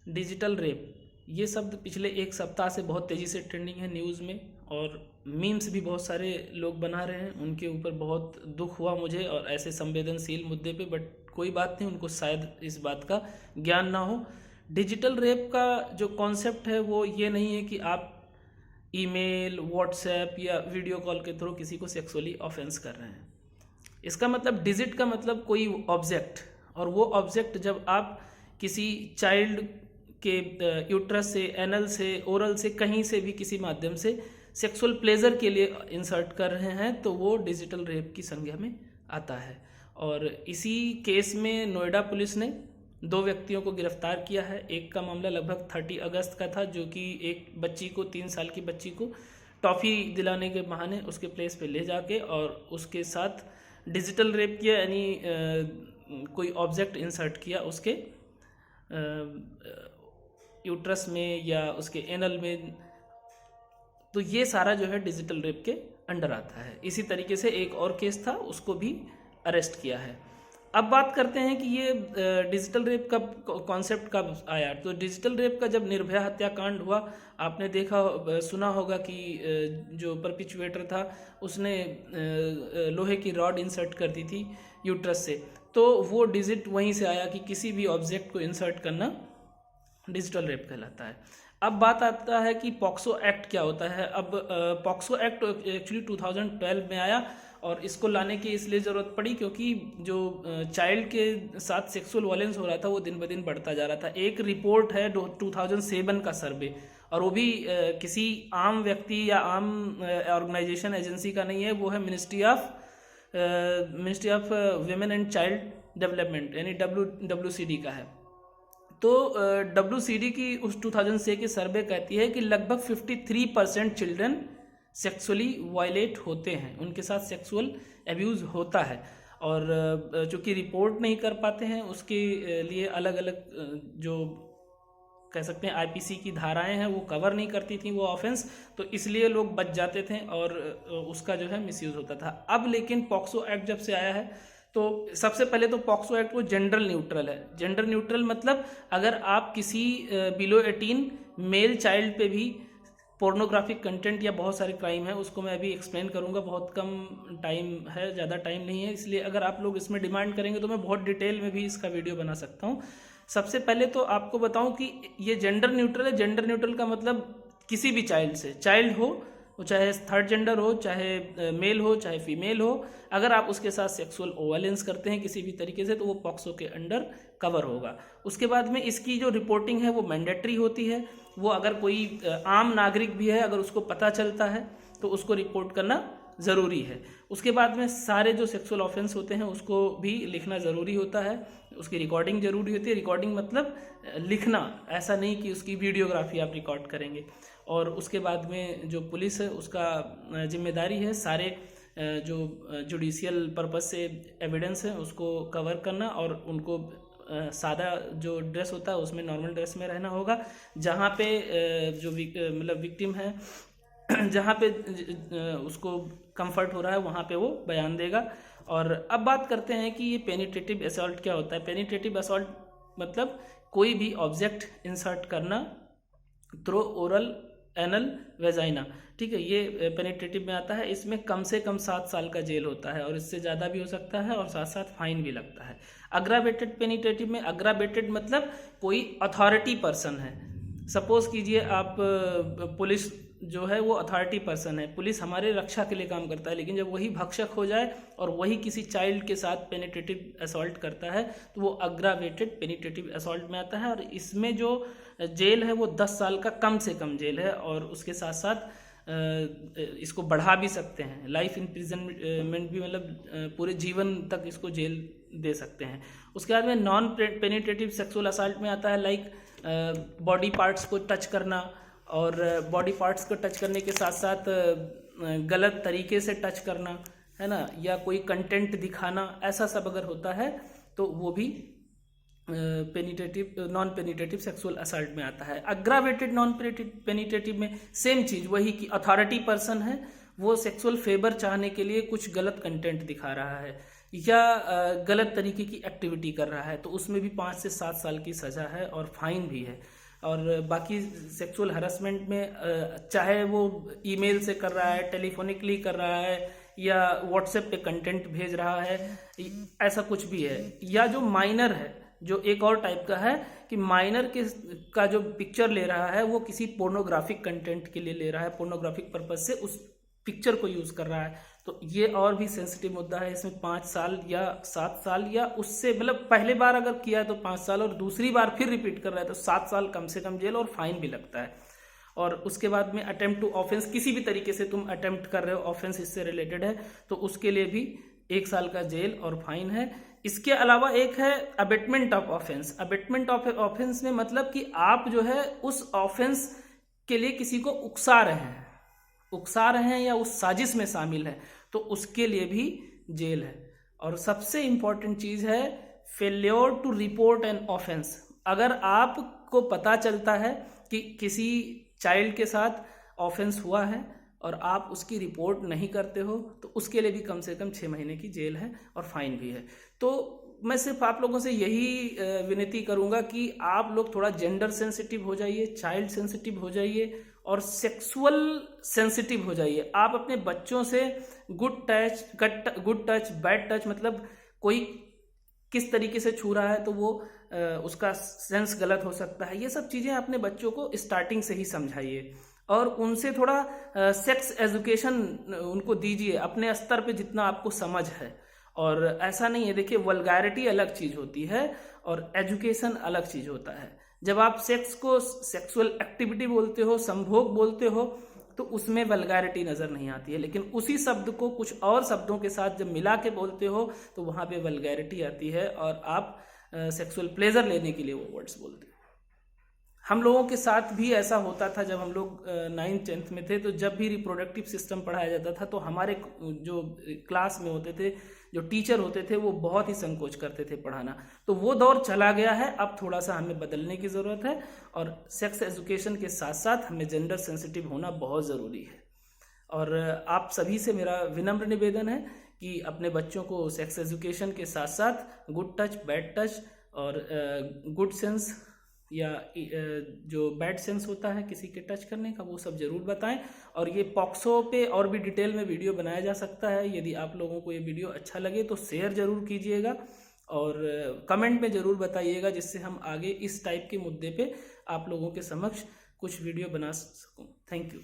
Digital rape, ये शब्द पिछले एक सप्ताह से बहुत तेज़ी से ट्रेंडिंग है न्यूज़ में, और मीम्स भी बहुत सारे लोग बना रहे हैं। उनके ऊपर बहुत दुख हुआ मुझे, और ऐसे संवेदनशील मुद्दे पे, बट कोई बात नहीं, उनको शायद इस बात का ज्ञान ना हो। डिजिटल रेप का जो कॉन्सेप्ट है वो ये नहीं है कि आप ईमेल, व्हाट्सएप या वीडियो कॉल के थ्रू किसी को सेक्सुअली ऑफेंस कर रहे हैं। इसका मतलब, डिजिट का मतलब कोई ऑब्जेक्ट, और वो ऑब्जेक्ट जब आप किसी चाइल्ड के यूट्रस से, एनल से, ओरल से, कहीं से भी किसी माध्यम से सेक्सुअल प्लेजर के लिए इंसर्ट कर रहे हैं, तो वो डिजिटल रेप की संज्ञा में आता है। और इसी केस में नोएडा पुलिस ने 2 व्यक्तियों को गिरफ्तार किया है। एक का मामला लगभग 30 अगस्त का था, जो कि एक बच्ची को, 3 साल की बच्ची को टॉफ़ी दिलाने के बहाने उसके प्लेस पे ले जाके और उसके साथ डिजिटल रेप किया, यानी कोई ऑब्जेक्ट इंसर्ट किया उसके यूट्रस में या उसके एनल में। तो ये सारा जो है डिजिटल रेप के अंडर आता है। इसी तरीके से एक और केस था, उसको भी अरेस्ट किया है। अब बात करते हैं कि ये डिजिटल रेप का कॉन्सेप्ट कब आया। तो डिजिटल रेप का जब निर्भया हत्याकांड हुआ, आपने सुना होगा कि जो परपिचुएटर था उसने लोहे की रॉड इंसर्ट कर दी थी यूट्रस से, तो वो डिजिट वहीं से आया कि किसी भी ऑब्जेक्ट को इंसर्ट करना डिजिटल रेप कहलाता है। अब बात आता है कि पॉक्सो एक्ट क्या होता है। अब पॉक्सो एक्ट एक्चुअली 2012 में आया, और इसको लाने की इसलिए ज़रूरत पड़ी क्योंकि जो चाइल्ड के साथ सेक्सुअल वायलेंस हो रहा था वो दिन ब दिन बढ़ता जा रहा था। एक रिपोर्ट है 2007 का सर्वे, और वो भी किसी आम व्यक्ति या आम ऑर्गेनाइजेशन, एजेंसी का नहीं है, वो है ministry of women and child development, यानी WCD का है। तो WCD की उस 2006 की सर्वे कहती है कि लगभग 53% चिल्ड्रन सेक्सुअली वायलेट होते हैं, उनके साथ सेक्सुअल एब्यूज़ होता है। और चूँकि रिपोर्ट नहीं कर पाते हैं, उसके लिए अलग अलग जो कह सकते हैं IPC की धाराएं हैं वो कवर नहीं करती थी वो ऑफेंस, तो इसलिए लोग बच जाते थे और उसका जो है मिसयूज़ होता था। अब लेकिन पॉक्सो एक्ट जब से आया है, तो सबसे पहले तो पॉक्सो एक्ट वो जेंडर न्यूट्रल है। जेंडर न्यूट्रल मतलब अगर आप किसी बिलो 18 मेल चाइल्ड पे भी पोर्नोग्राफिक कंटेंट या बहुत सारे क्राइम है, उसको मैं अभी एक्सप्लेन करूंगा, बहुत कम टाइम है, ज़्यादा टाइम नहीं है, इसलिए अगर आप लोग इसमें डिमांड करेंगे तो मैं बहुत डिटेल में भी इसका वीडियो बना सकता हूँ। सबसे पहले तो आपको बताऊं कि ये जेंडर न्यूट्रल है। जेंडर न्यूट्रल का मतलब किसी भी चाइल्ड से, चाइल्ड हो वो चाहे थर्ड जेंडर हो, चाहे मेल हो, चाहे फीमेल हो, अगर आप उसके साथ सेक्सुअल वायलेंस करते हैं किसी भी तरीके से, तो वो पॉक्सो के अंडर कवर होगा। उसके बाद में इसकी जो रिपोर्टिंग है वो मैंडेटरी होती है। वो अगर कोई आम नागरिक भी है, अगर उसको पता चलता है तो उसको रिपोर्ट करना ज़रूरी है। उसके बाद में सारे जो सेक्सुअल ऑफेंस होते हैं उसको भी लिखना ज़रूरी होता है, उसकी रिकॉर्डिंग ज़रूरी होती है। रिकॉर्डिंग मतलब लिखना, ऐसा नहीं कि उसकी वीडियोग्राफी आप रिकॉर्ड करेंगे। और उसके बाद में जो पुलिस है उसका जिम्मेदारी है सारे जो जुडिशियल पर्पस से एविडेंस है उसको कवर करना, और उनको सादा जो ड्रेस होता है उसमें नॉर्मल ड्रेस में रहना होगा। जहाँ पे जो मतलब विक्टिम है जहाँ पे उसको कंफर्ट हो रहा है वहाँ पे वो बयान देगा। और अब बात करते हैं कि ये पेनिट्रेटिव असॉल्ट क्या होता है। पेनिट्रेटिव असॉल्ट मतलब कोई भी ऑब्जेक्ट इंसर्ट करना थ्रू ओरल, एनल, वेजाइना, ठीक है, ये पेनिट्रेटिव में आता है। इसमें कम से कम 7 साल का जेल होता है, और इससे ज़्यादा भी हो सकता है, और साथ साथ फाइन भी लगता है। अग्रावेटेड पेनिट्रेटिव में, अग्रावेटेड मतलब कोई अथॉरिटी पर्सन है। सपोज कीजिए आप पुलिस जो है वो अथॉरिटी पर्सन है, पुलिस हमारे रक्षा के लिए काम करता है, लेकिन जब वही भक्षक हो जाए और वही किसी चाइल्ड के साथ पेनिट्रेटिव असॉल्ट करता है तो वो अग्रावेटेड पेनिट्रेटिव असॉल्ट में आता है। और इसमें जो जेल है वो 10 साल का कम से कम जेल है, और उसके साथ साथ इसको बढ़ा भी सकते हैं, लाइफ इम्प्रिजनमेंट भी, मतलब पूरे जीवन तक इसको जेल दे सकते हैं। उसके बाद में नॉन पेनिट्रेटिव सेक्सुअल असॉल्ट में आता है लाइक बॉडी पार्ट्स को टच करना, और बॉडी पार्ट्स को टच करने के साथ साथ गलत तरीके से टच करना, है ना, या कोई कंटेंट दिखाना, ऐसा सब अगर होता है तो वो भी नॉन पेनिट्रेटिव सेक्सुअल असॉल्ट में आता है। अग्रावेटेड नॉन पेनिट्रेटिव में सेम चीज़ वही कि अथॉरिटी पर्सन है, वो सेक्सुअल फेवर चाहने के लिए कुछ गलत कंटेंट दिखा रहा है, या गलत तरीके की एक्टिविटी कर रहा है तो उसमें भी 5 से 7 साल की सज़ा है और फाइन भी है। और बाकी सेक्सुअल हरासमेंट में चाहे वो ईमेल से कर रहा है, टेलीफोनिकली कर रहा है या व्हाट्सएप पे कंटेंट भेज रहा है, ऐसा कुछ भी है। या जो माइनर है, जो एक और टाइप का है कि माइनर का जो पिक्चर ले रहा है वो किसी पोर्नोग्राफिक कंटेंट के लिए ले रहा है, पोर्नोग्राफिक पर्पज से उस पिक्चर को यूज़ कर रहा है, तो ये और भी सेंसिटिव मुद्दा है। इसमें 5 साल या 7 साल या उससे, मतलब पहले बार अगर किया है तो 5 साल और दूसरी बार फिर रिपीट कर रहा है तो 7 साल कम से कम जेल और फाइन भी लगता है। और उसके बाद में अटेम्प्ट टू ऑफेंस, किसी भी तरीके से तुम अटेम्प्ट कर रहे हो, ऑफेंस इससे रिलेटेड है, तो उसके लिए भी 1 साल का जेल और फाइन है। इसके अलावा एक है abetment of offence. Abetment of offence में मतलब कि आप जो है उस ऑफेंस के लिए किसी को उकसा रहे हैं या उस साजिश में शामिल है, तो उसके लिए भी जेल है। और सबसे इंपॉर्टेंट चीज है failure to report an offence. अगर आपको पता चलता है कि किसी चाइल्ड के साथ ऑफेंस हुआ है और आप उसकी रिपोर्ट नहीं करते हो तो उसके लिए भी कम से कम 6 महीने की जेल है और फाइन भी है। तो मैं सिर्फ आप लोगों से यही विनती करूंगा कि आप लोग थोड़ा जेंडर सेंसिटिव हो जाइए, चाइल्ड सेंसिटिव हो जाइए और सेक्सुअल सेंसिटिव हो जाइए। आप अपने बच्चों से गुड टच बैड टच, मतलब कोई किस तरीके से छू रहा है तो वो उसका सेंस गलत हो सकता है, ये सब चीज़ें अपने बच्चों को स्टार्टिंग से ही समझाइए और उनसे थोड़ा सेक्स एजुकेशन उनको दीजिए अपने स्तर पे जितना आपको समझ है। और ऐसा नहीं है, देखिए वल्गैरिटी अलग चीज़ होती है और एजुकेशन अलग चीज़ होता है। जब आप सेक्स को सेक्सुअल एक्टिविटी बोलते हो, संभोग बोलते हो, तो उसमें वल्गैरिटी नज़र नहीं आती है, लेकिन उसी शब्द को कुछ और शब्दों के साथ जब मिला के बोलते हो तो वहाँ पे वल्गैरिटी आती है और आप सेक्सुअल प्लेजर लेने के लिए वो वर्ड्स बोलते हो। हम लोगों के साथ भी ऐसा होता था जब हम लोग 9th 10th में थे, तो जब भी रिप्रोडक्टिव सिस्टम पढ़ाया जाता था तो हमारे जो क्लास में होते थे, जो टीचर होते थे, वो बहुत ही संकोच करते थे पढ़ाना। तो वो दौर चला गया है, अब थोड़ा सा हमें बदलने की ज़रूरत है और सेक्स एजुकेशन के साथ साथ हमें जेंडर सेंसिटिव होना बहुत ज़रूरी है। और आप सभी से मेरा विनम्र निवेदन है कि अपने बच्चों को सेक्स एजुकेशन के साथ साथ गुड टच बैड टच और गुड सेंस या जो बैड सेंस होता है किसी के टच करने का, वो सब जरूर बताएं। और ये पॉक्सो पे और भी डिटेल में वीडियो बनाया जा सकता है। यदि आप लोगों को ये वीडियो अच्छा लगे तो शेयर जरूर कीजिएगा और कमेंट में जरूर बताइएगा, जिससे हम आगे इस टाइप के मुद्दे पे आप लोगों के समक्ष कुछ वीडियो बना सकूं। Thank you.